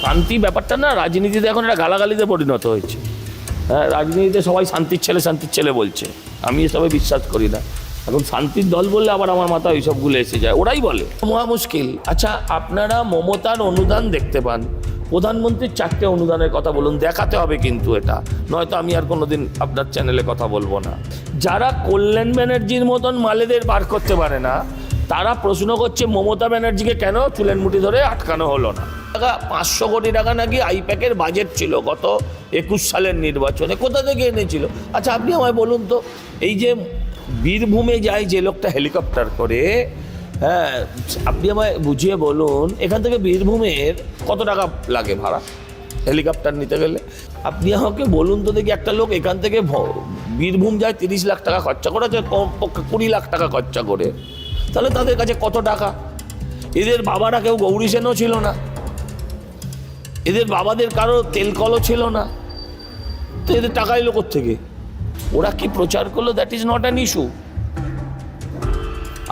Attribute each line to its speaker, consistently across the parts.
Speaker 1: শান্তি ব্যাপারটা না রাজনীতিতে এখন একটা গালাগালিতে পরিণত হয়েছে। হ্যাঁ, রাজনীতিতে সবাই শান্তির ছেলে বলছে, আমি এসবে বিশ্বাস করি না। এখন শান্তির দল বললে আবার আমার মাথায় ওইসবগুলো এসে যায়, ওরাই বলে মহা মুশকিল। আচ্ছা, আপনারা মমতার অনুদান দেখতে পান, প্রধানমন্ত্রীর 4টে অনুদানের কথা বলুন, দেখাতে হবে কিন্তু এটা, নয়তো আমি আর কোনোদিন আপনার চ্যানেলে কথা বলবো না। যারা কল্যাণ ব্যানার্জির মতন মালেদের বার করতে পারে না, তারা প্রশ্ন করছে মমতা ব্যানার্জিকে কেন চুলের মুঠি ধরে আটকানো হলো না। 500 কোটি টাকা নাকি আইপ্যাকের বাজেট ছিল গত 21 সালের নির্বাচনে, কোথা থেকে এনেছিল? আচ্ছা, আপনি আমায় বলুন তো, এই যে বীরভূমে যায় যে লোকটা হেলিকপ্টার করে, হ্যাঁ, আপনি আমায় বুঝিয়ে বলুন এখান থেকে বীরভূমের কত টাকা লাগে ভাড়া হেলিকপ্টার নিতে গেলে? আপনি আমাকে বলুন তো দেখি, একটা লোক এখান থেকে বীরভূম যায় 30 লাখ টাকা খরচা করে, 20 লাখ টাকা খরচা করে, তাহলে তাদের কাছে কত টাকা? এদের বাবারা কেউ গৌরী সেনও ছিল না, এদের বাবাদের কারো তেল কলও ছিল না, তো এদের টাকা এলো কোত্থেকে? ওরা কি প্রচার করলো that is not an issue.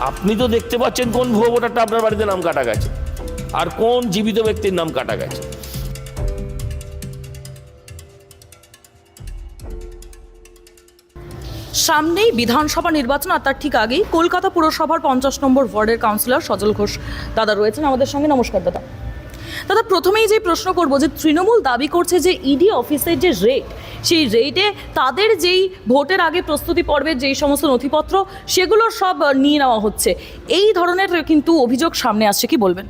Speaker 1: আপনি তো দেখতে পাচ্ছেন কোন ভুয়ো ভোটারটা আপনার বাড়িতে নাম কাটা গেছে আর কোন জীবিত ব্যক্তির নাম কাটা গেছে।
Speaker 2: সামনেই বিধানসভা নির্বাচন, আর তার ঠিক আগেই কলকাতা পুরসভার 50 নম্বর ওয়ার্ডের কাউন্সিলর সজল ঘোষ দাদা রয়েছেন আমাদের সঙ্গে। নমস্কার দাদা। দাদা, প্রথমেই যে প্রশ্ন করব, যে তৃণমূল দাবি করছে যে ইডি অফিসের যে রেট, সেই রেটে তাদের যেই ভোটের আগে প্রস্তুতি পর্বের যেই সমস্ত নথিপত্র, সেগুলো সব নিয়ে নেওয়া হচ্ছে, এই ধরনের কিন্তু অভিযোগ সামনে আসছে, কি বলবেন?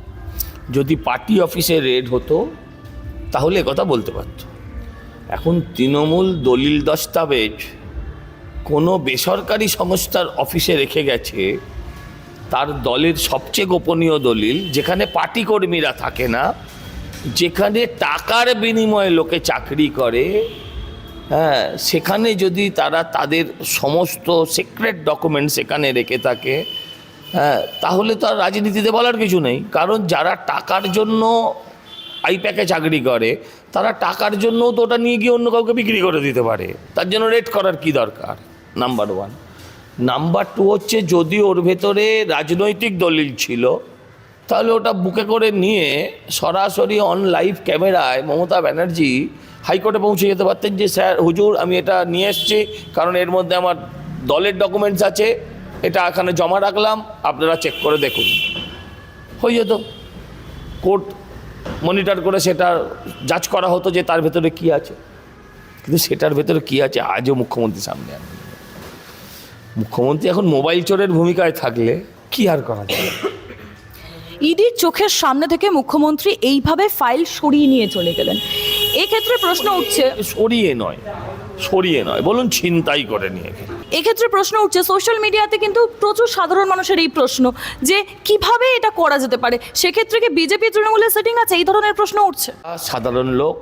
Speaker 1: যদি পার্টি অফিসে রেড হতো তাহলে কথা বলতে পারত। এখন তৃণমূল দলিল দস্তাবেজ কোনো বেসরকারি সংস্থার অফিসে রেখে গেছে, তার দলের সবচেয়ে গোপনীয় দলিল, যেখানে পার্টি কর্মীরা থাকে না, যেখানে টাকার বিনিময়ে লোকে চাকরি করে, হ্যাঁ, সেখানে যদি তারা তাদের সমস্ত সিক্রেট ডকুমেন্ট সেখানে রেখে থাকে, হ্যাঁ, তাহলে তো আর রাজনীতিতে বলার কিছু নেই। কারণ যারা টাকার জন্য আইপ্যাকে চাকরি করে, তারা টাকার জন্যও তো ওটা নিয়ে গিয়ে অন্য কাউকে বিক্রি করে দিতে পারে, তার জন্য রেট করার কি দরকার? নাম্বার 1। নাম্বার 2 হচ্ছে, যদি ওর ভেতরে রাজনৈতিক দলিল ছিল, তাহলে ওটা বুকে করে নিয়ে সরাসরি অন লাইভ ক্যামেরায় মমতা ব্যানার্জি হাইকোর্টে পৌঁছে যেতে পারতেন যে স্যার হুজুর, আমি এটা নিয়ে এসেছি, কারণ এর মধ্যে আমার দলের ডকুমেন্টস আছে, এটা এখানে জমা রাখলাম, আপনারা চেক করে দেখুন, হয়ে যেত। কোর্ট মনিটর করে সেটা যাচ করা হতো যে তার ভেতরে কি আছে। কিন্তু সেটার ভেতরে কি আছে আজও মুখ্যমন্ত্রী সামনে আনে। মুখ্যমন্ত্রী এখন মোবাইল চোরের ভূমিকায় থাকলে কি আর করা যায়?
Speaker 2: ইডির চোখের সামনে থেকে মুখ্যমন্ত্রী এইভাবে ফাইল সরিয়ে নিয়ে চলে গেলেন, এক্ষেত্রে প্রশ্ন উঠছে, সরিয়ে নয়, বলুন ছিনতাই করে নিয়ে গেলেন। এক্ষেত্রে প্রশ্ন উঠছে সোশ্যাল মিডিয়াতে, কিন্তু প্রচুর সাধারণ মানুষের এই প্রশ্ন যে কিভাবে এটা করা যেতে পারে, সেক্ষেত্রে কি বিজেপি তৃণমূলের সেটিং আছে, এই ধরনের প্রশ্ন উঠছে।
Speaker 1: সাধারণ লোক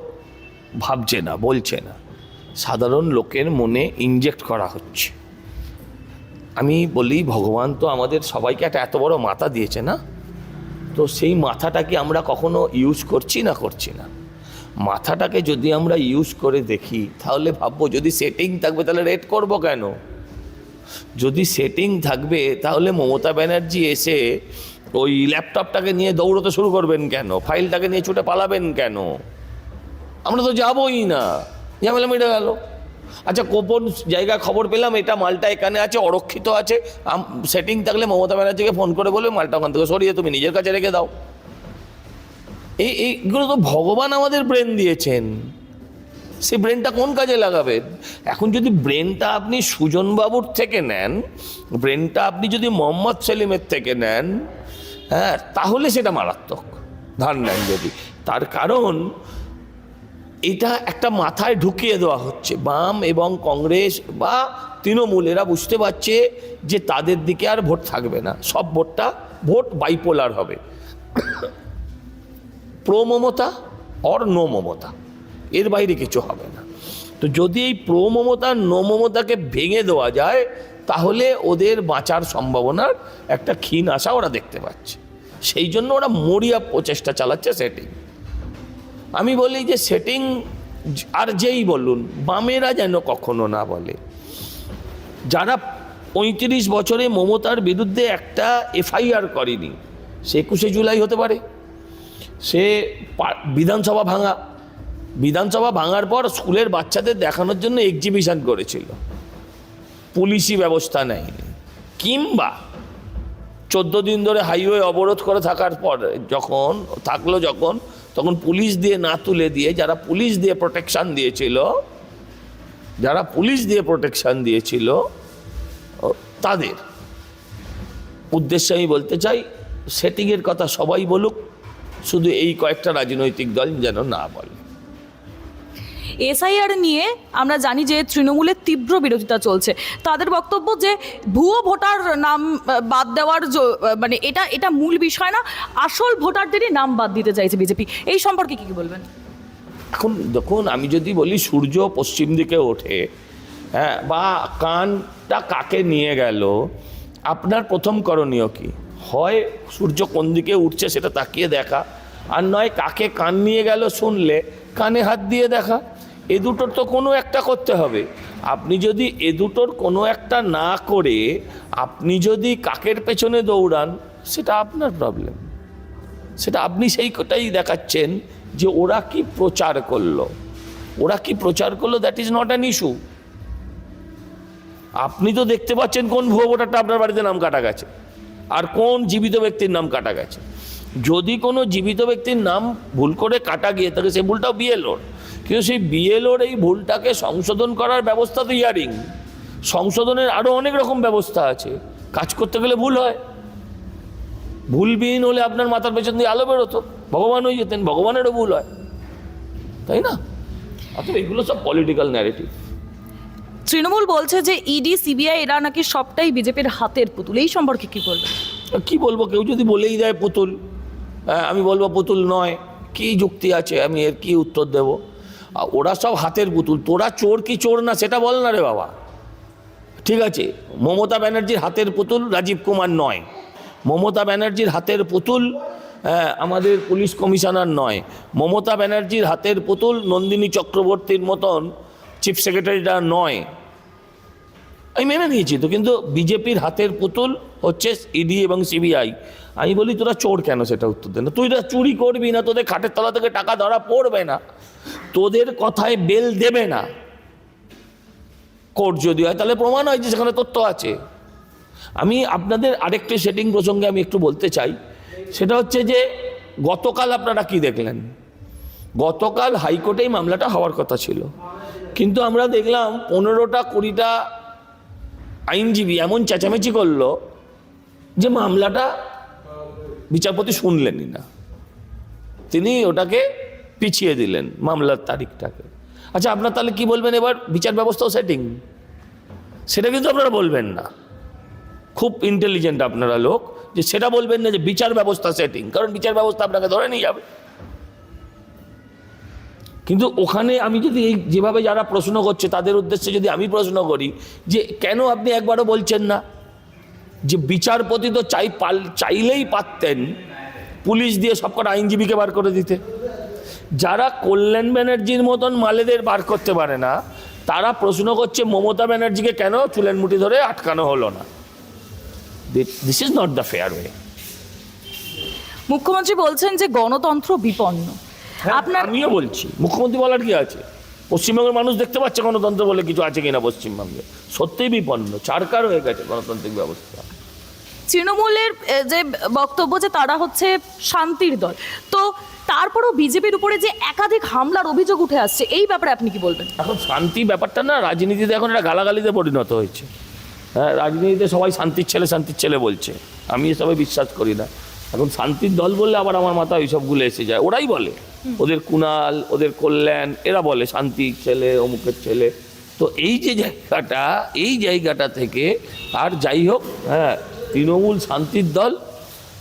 Speaker 1: ভাবছে না, বলছে না, সাধারণ লোকের মনে ইনজেক্ট করা হচ্ছে। আমি বলি, ভগবান তো আমাদের সবাইকে একটা এত বড় মাথা দিয়েছে না, তো সেই মাথাটাকে আমরা কখনো ইউজ করছি না। মাথাটাকে যদি আমরা ইউজ করে দেখি, তাহলে ভাববো যদি সেটিং থাকবে তাহলে রেড করব কেন? যদি সেটিং থাকবে তাহলে মমতা ব্যানার্জি এসে ওই ল্যাপটপটাকে নিয়ে দৌড়তে শুরু করবেন কেন? ফাইলটাকে নিয়ে ছুটে পালাবেন কেন? আমরা তো যাবই না, ঝামেলা মিটে গেল। আচ্ছা, গোপন জায়গায় খবর পেলাম এটা মালটা এখানে আছে, অরক্ষিত আছে, সেটিং থাকলে মমতা ব্যানার্জিকে ফোন করে বলবে মালটা ওখান থেকে সরিয়ে তুমি নিজের কাছে রেখে দাও। এইগুলো তো ভগবান আমাদের ব্রেন দিয়েছেন, সেই ব্রেনটা কোন কাজে লাগাবেন? এখন যদি ব্রেনটা আপনি সুজনবাবুর থেকে নেন, ব্রেনটা আপনি যদি মোহাম্মদ সেলিমের থেকে নেন, হ্যাঁ, তাহলে সেটা মারাত্মক। ধার নেন যদি, তার কারণ এটা একটা মাথায় ঢুকিয়ে দেওয়া হচ্ছে। বাম এবং কংগ্রেস বা তৃণমূল এরা বুঝতে পারছে যে তাদের দিকে আর ভোট থাকবে না, সব ভোট বাইপোলার হবে, pro Mamata or no Mamata, এর বাইরে কিছু হবে না। তো যদি এই প্রো মমতা নো মমতাকে ভেঙে দেওয়া যায়, তাহলে ওদের বাঁচার সম্ভাবনার একটা ক্ষীণ আশা ওরা দেখতে পাচ্ছে। সেই জন্য ওরা মরিয়া প্রচেষ্টা চালাচ্ছে সেটিং। আমি বলি যে সেটিং আর যেই বলুন, বামেরা যেন কখনো না বলে। যারা 35 বছরে মমতার বিরুদ্ধে একটা এফআইআর করেনি, সে 21শে জুলাই হতে পারে। সে বিধানসভা ভাঙার পর স্কুলের বাচ্চাদের দেখানোর জন্য এক্সিবিশন করেছিল, পুলিশি ব্যবস্থা নেয়নি। কিংবা 14 দিন ধরে হাইওয়ে অবরোধ করে থাকার পর যখন তখন পুলিশ দিয়ে না তুলে দিয়ে যারা পুলিশ দিয়ে প্রোটেকশন দিয়েছিল তাদের উদ্দেশ্যে আমি বলতে চাই, সেটিংয়ের কথা সবাই বলুক, শুধু এই কয়েকটা রাজনৈতিক দল যেন না বলে।
Speaker 2: এসআইআর নিয়ে আমরা জানি যে তৃণমূলের তীব্র বিরোধিতা চলছে। তাদের বক্তব্য যে ভুয়ো ভোটার নাম বাদ দেওয়ার মানে এটা মূল বিষয় না, আসল ভোটারদেরই নাম বাদ দিতে চাইছে বিজেপি। এই সম্পর্কে কি বলবেন?
Speaker 1: এখন দেখুন, আমি যদি বলি সূর্য পশ্চিম দিকে ওঠে, হ্যাঁ, বা কানটা কাকে নিয়ে গেল, আপনার প্রথম করণীয় কি? হয় সূর্য কোন দিকে উঠছে সেটা তাকিয়ে দেখা, আর নয় কাকে কান নিয়ে গেল শুনলে কানে হাত দিয়ে দেখা। এ দুটোর তো কোনো একটা করতে হবে। আপনি যদি এ দুটোর কোনো একটা না করে আপনি যদি কাকের পেছনে দৌড়ান, সেটা আপনার প্রবলেম। সেটা আপনি সেইটাই দেখাচ্ছেন যে ওরা কি প্রচার করলো, that is not an issue. আপনি তো দেখতে পাচ্ছেন কোন ভুয়ো ভোটারটা আপনার বাড়িতে নাম কাটা গেছে আর কোন জীবিত ব্যক্তির নাম কাটা গেছে। যদি কোনো জীবিত ব্যক্তির নাম ভুল করে কাটা গিয়ে থাকে, সেই ভুলটাও বিএলওর, কিন্তু সেই বিএলওর এই ভুলটাকে সংশোধন করার ব্যবস্থা তো হিয়ারিং, সংশোধনের আরও অনেক রকম ব্যবস্থা আছে। কাজ করতে গেলে ভুল হয়, ভুলবিহীন হলে আপনার মাথার পেছন দিয়ে আলো বেরোতো, ভগবান হয়ে যেতেন, ভগবানেরও ভুল হয়, তাই না? অথবা এগুলো সব পলিটিক্যাল ন্যারেটিভ।
Speaker 2: তৃণমূল বলছে যে ইডি সিবিআই এরা নাকি সবটাই বিজেপির হাতের পুতুল। এই সম্পর্কে কি বলবেন?
Speaker 1: কি বলবো, কেউ যদি বলেই দেয় পুতুল, আমি বলবো পুতুল নয়, কি যুক্তি আছে, আমি এর কি উত্তর দেব? ওরা সব হাতের পুতুল, তোরা চোর কি চোর না সেটা বল না রে বাবা। ঠিক আছে, মমতা ব্যানার্জির হাতের পুতুল রাজীব কুমার নয়, মমতা ব্যানার্জির হাতের পুতুল আমাদের পুলিশ কমিশনার নয়, মমতা ব্যানার্জির হাতের পুতুল নন্দিনী চক্রবর্তীর মতন চিফ সেক্রেটারিটা নয়। আমি মেনে নিয়েছি তো, কিন্তু বিজেপির হাতের পুতুল হচ্ছে ইডি এবং সিবিআই। আমি বলি তোরা চোর কেন, সেটা উত্তর দেন না। তুই তো চুরি করবি না, তোদের খাটের তলা থেকে টাকা ধরা পড়বে না, তোদের কথায় বেল দেবে না। কোর্ট যদি হয় তাহলে প্রমাণ হয় যে সেখানে তথ্য আছে। আমি আপনাদের আরেকটি সেটিং প্রসঙ্গে আমি একটু বলতে চাই, সেটা হচ্ছে যে গতকাল আপনারা কি দেখলেন? গতকাল হাইকোর্টেই মামলাটা হওয়ার কথা ছিল, কিন্তু আমরা দেখলাম 15টা 20টা আইনজীবী এমন চেঁচামেচি করলো যে মামলাটা বিচারপতি শুনলেনই না, তিনি ওটাকে পিছিয়ে দিলেন মামলার তারিখটাকে। আচ্ছা, আপনার তাহলে কি বলবেন এবার? বিচার ব্যবস্থাও সেটিং, সেটা কিন্তু আপনারা বলবেন না। খুব ইন্টেলিজেন্ট আপনারা লোক, যে সেটা বলবেন না যে বিচার ব্যবস্থা সেটিং, কারণ বিচার ব্যবস্থা আপনাকে ধরে নিয়ে যাবে। কিন্তু ওখানে আমি যদি এই যেভাবে যারা প্রশ্ন করছে তাদের উদ্দেশ্যে যদি আমি প্রশ্ন করি যে কেন আপনি একবারও বলছেন না যে বিচারপতি তো চাইলেই পারতেন পুলিশ দিয়ে সবকটা আইনজীবীকে বার করে দিতে। যারা কল্যাণ ব্যানার্জির মতন মালেদের বার করতে পারে না, তারা প্রশ্ন করছে মমতা ব্যানার্জিকে কেন চুলের মুঠি ধরে আটকানো হলো না। This is not the fair way.
Speaker 2: মুখ্যমন্ত্রী বলছেন যে গণতন্ত্র বিপন্ন।
Speaker 1: আমিও বলছি, মুখ্যমন্ত্রী বলার কি আছে? পশ্চিমবঙ্গের মানুষ দেখতে পাচ্ছে গণতন্ত্র বলে কিছু আছে কিনা পশ্চিমবঙ্গে। সত্যিই বিপন্ন, ছারকার হয়ে গেছে গণতান্ত্রিক ব্যবস্থা।
Speaker 2: তৃণমূলের যে বক্তব্য যে তারা হচ্ছে শান্তির দল, তো তারপরও বিজেপির উপরে যে একাধিক হামলার অভিযোগ উঠে আসছে, এই ব্যাপারে আপনি কি বলবেন?
Speaker 1: এখন শান্তি ব্যাপারটা না রাজনীতিতে এখন একটা গালাগালিতে পরিণত হয়েছে। হ্যাঁ, রাজনীতিতে সবাই শান্তির ছেলে বলছে, আমি এসবে বিশ্বাস করি না। এখন শান্তির দল বললে আবার আমার মাথায় ওইসবগুলো এসে যায়। ওরাই বলে, ওদের কুণাল, ওদের কল্যাণ, এরা বলে শান্তির ছেলে, অমুকের ছেলে। তো এই জায়গাটা থেকে আর যাই হোক, হ্যাঁ, তৃণমূল শান্তির দল,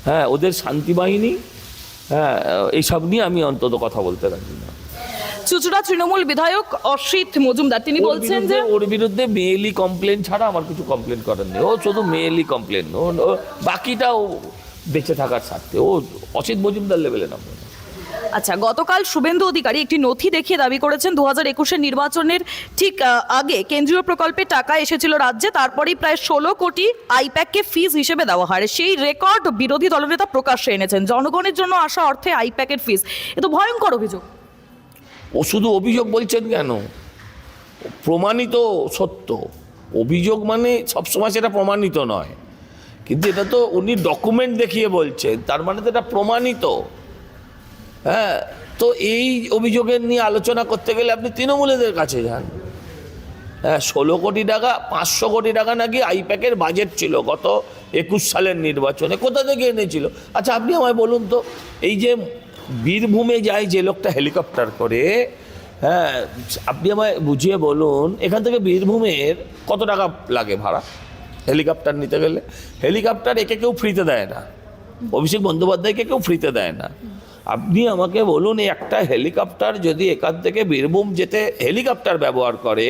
Speaker 1: হ্যাঁ, ওদের শান্তি বাহিনী, হ্যাঁ, এইসব নিয়ে আমি অন্তত কথা বলতে রাজি না।
Speaker 2: চুঁচুড়া তৃণমূল বিধায়ক অসিত মজুমদার তিনি বলছেন যে
Speaker 1: ওর বিরুদ্ধে মেয়েলি কমপ্লেন ছাড়া আমার কিছু কমপ্লেন করার নেই। ও শুধু মেয়েলি কমপ্লেন, বাকিটা ও বেঁচে থাকার স্বার্থে, ও অসিত মজুমদার লেভেলে নামবে না।
Speaker 2: আচ্ছা, গতকাল শুভেন্দু অধিকারী একটি নথি দেখিয়ে দাবি করেছেন 2021-এর নির্বাচনের ঠিক আগে কেন্দ্রীয় প্রকল্পে টাকা এসেছিল রাজ্যে, তারপরেই প্রায় 16 কোটি আইপ্যাককে ফিজ হিসেবে দেওয়া হয়। সেই রেকর্ড বিরোধী দলনেতা প্রকাশ্যে এনেছেন। জনগণের জন্য আসা অর্থে আইপ্যাকের ফিজ, এ তো ভয়ঙ্কর অভিযোগ।
Speaker 1: ও শুধু অভিযোগ বলছেন কেন? প্রমাণিত সত্য। অভিযোগ মানে সবসময় সেটা প্রমাণিত নয়, কিন্তু এটা তো উনি ডকুমেন্ট দেখিয়ে বলছেন, তার মানে তো এটা প্রমাণিত। হ্যাঁ, তো এই অভিযোগের নিয়ে আলোচনা করতে গেলে আপনি তৃণমূলেদের কাছে যান। হ্যাঁ, 16 কোটি টাকা, 500 কোটি টাকা নাকি আইপ্যাকের বাজেট ছিল গত 21 সালের নির্বাচনে। কোথা থেকে এনেছিল? আচ্ছা আপনি আমায় বলুন তো, এই যে বীরভূমে যায় যে লোকটা হেলিকপ্টার করে, হ্যাঁ আপনি আমায় বুঝিয়ে বলুন এখান থেকে বীরভূমের কত টাকা লাগে ভাড়া হেলিকপ্টার নিতে গেলে? হেলিকপ্টার একে কেউ ফ্রিতে দেয় না, অভিষেক বন্দ্যোপাধ্যায়কে কেউ ফ্রিতে দেয় না। আপনি আমাকে বলুন, এই একটা হেলিকপ্টার যদি এখান থেকে বীরভূম যেতে হেলিকপ্টার ব্যবহার করে,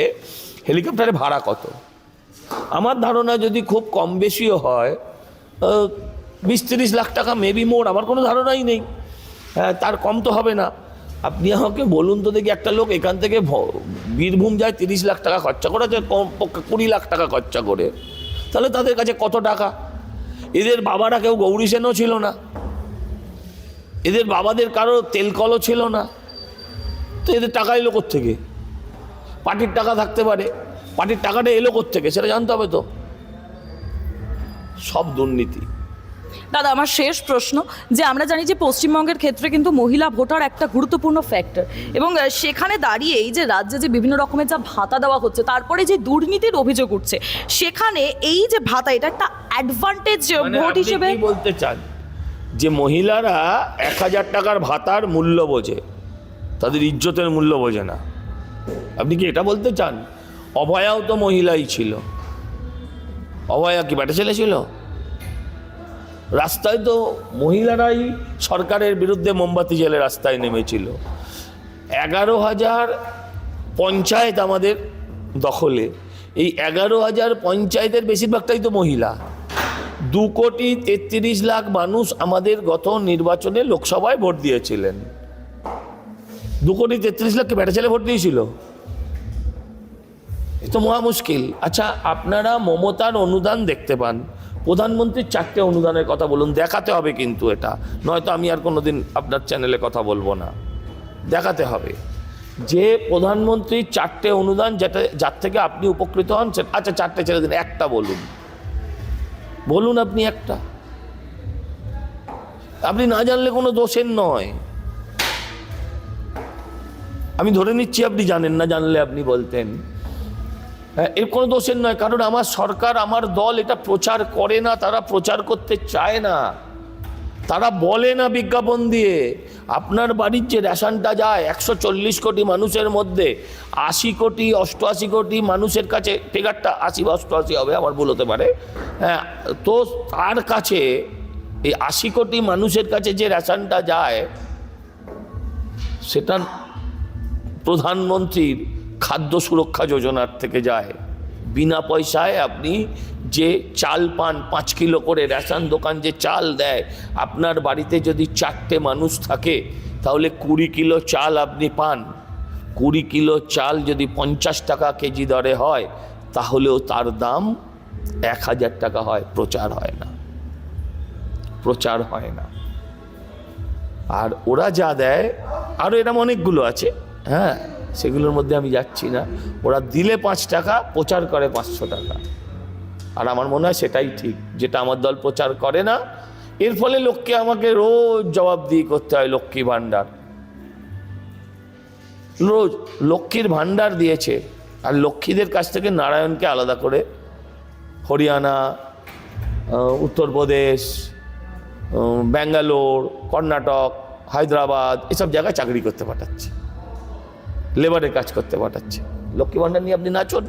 Speaker 1: হেলিকপ্টারের ভাড়া কত? আমার ধারণা যদি খুব কম বেশিও হয় 20-30 লাখ টাকা মেবি মোর, আমার কোনো ধারণাই নেই। হ্যাঁ, তার কম তো হবে না। আপনি আমাকে বলুন তো দেখি, একটা লোক এখান থেকে বীরভূম যায় 30 লাখ টাকা খরচা করে, কমপক্ষে 20 লাখ টাকা খরচা করে, তাহলে তাদের কাছে কত টাকা? এদের বাবারা কেউ গৌরী সেনও ছিল না, এদের বাবাদের কারো তেলকলও ছিল না, তো এদের টাকা এলো কোত্থেকে? পার্টির টাকা থাকতে পারে, পার্টির টাকাটা এলো কোত্থেকে সেটা জানতে হবে তো। সব দুর্নীতি।
Speaker 2: দাদা, আমার শেষ প্রশ্ন, যে আমরা জানি যে পশ্চিমবঙ্গের ক্ষেত্রে কিন্তু মহিলা ভোটার একটা গুরুত্বপূর্ণ ফ্যাক্টর, এবং সেখানে দাঁড়িয়ে এই যে রাজ্যে যে বিভিন্ন রকমের যা ভাতা দেওয়া হচ্ছে, তারপরে যে দুর্নীতির অভিযোগ উঠছে, সেখানে এই যে ভাতা, এটা একটা অ্যাডভান্টেজ ভোট হিসেবে
Speaker 1: বলতে চান যে মহিলারা 1000 টাকার ভাতার মূল্য বোঝে, তাদের ইজ্জতের মূল্য বোঝে না? আপনি কি এটা বলতে চান? অভয়াও তো মহিলাই ছিল। অভয়া কি ব্যাটা ছেলে ছিল? রাস্তায় তো মহিলারাই সরকারের বিরুদ্ধে মোমবাতি জেলে রাস্তায় নেমেছিল। 11,000 পঞ্চায়েত আমাদের দখলে, এই 11,000 পঞ্চায়েতের বেশিরভাগটাই তো মহিলা। 2,33,00,000 মানুষ আমাদের গত নির্বাচনে লোকসভায় ভোট দিয়েছিলেন। 2,33,00,000 ব্যাটা ছেলে ভোট দিয়েছিল? এ তো মহা মুশকিল। আচ্ছা, আপনারা মমতার অনুদান দেখতে পান, প্রধানমন্ত্রীর 4টে অনুদানের কথা বলুন, দেখাতে হবে কিন্তু এটা, নয়তো আমি আর কোনোদিন আপনার চ্যানেলে কথা বলবো না। দেখাতে হবে যে প্রধানমন্ত্রীর 4টে অনুদান যার থেকে আপনি উপকৃত হন। আচ্ছা 4টে ছেড়ে দিন, একটা বলুন, বলুন আপনি একটা। আপনি না জানলে কোনো দোষের নয়, আমি ধরে নিচ্ছি আপনি জানেন না, জানলে আপনি বলতেন। এর কোনো দোষের নয়, কারণ আমার সরকার, আমার দল এটা প্রচার করে না, তারা প্রচার করতে চায় না, তারা বলে না বিজ্ঞাপন দিয়ে। আপনার বাড়ির যে রেশনটা যায় 140 কোটি মানুষের মধ্যে 80 কোটি 88 কোটি মানুষের কাছে, ফিগারটা 80 বা 88 হবে, আমার ভুল হতে পারে, হ্যাঁ, তো তার কাছে এই 80 কোটি মানুষের কাছে যে রেশনটা যায়, সেটা প্রধানমন্ত্রীর খাদ্য সুরক্ষা যোজনার থেকে যায়। বিনা পয়সায় আপনি যে চাল পান, 5 কিলো করে রেশন দোকান যে চাল দেয়, আপনার বাড়িতে যদি 4টে মানুষ থাকে তাহলে 20 কিলো চাল আপনি পান। 20 কিলো চাল যদি 50 টাকা কেজি দরে হয়, তাহলেও তার দাম 1000 টাকা হয়। প্রচার হয় না, প্রচার হয় না। আর ওরা যা দেয়, আরও এরকম অনেকগুলো আছে, হ্যাঁ, সেগুলোর মধ্যে আমি যাচ্ছি না। ওরা দিলে 5 টাকা, প্রচার করে 500 টাকা। আর আমার মনে হয় সেটাই ঠিক, যেটা আমার দল প্রচার করে না। এর ফলে লোককে আমাকে রোজ জবাবদিহি করতে হয়। লক্ষ্মী ভাণ্ডার, রোজ লক্ষ্মীর ভাণ্ডার দিয়েছে, আর লক্ষ্মীদের কাছ থেকে নারায়ণকে আলাদা করে হরিয়ানা, উত্তরপ্রদেশ, ব্যাঙ্গালোর, কর্ণাটক, হায়দ্রাবাদ, এসব জায়গায় চাকরি করতে পাঠাচ্ছে, লেবারের কাজ করতে পাঠাচ্ছে। লক্ষ্মী ভাণ্ডার নিয়ে আপনি নাচুন।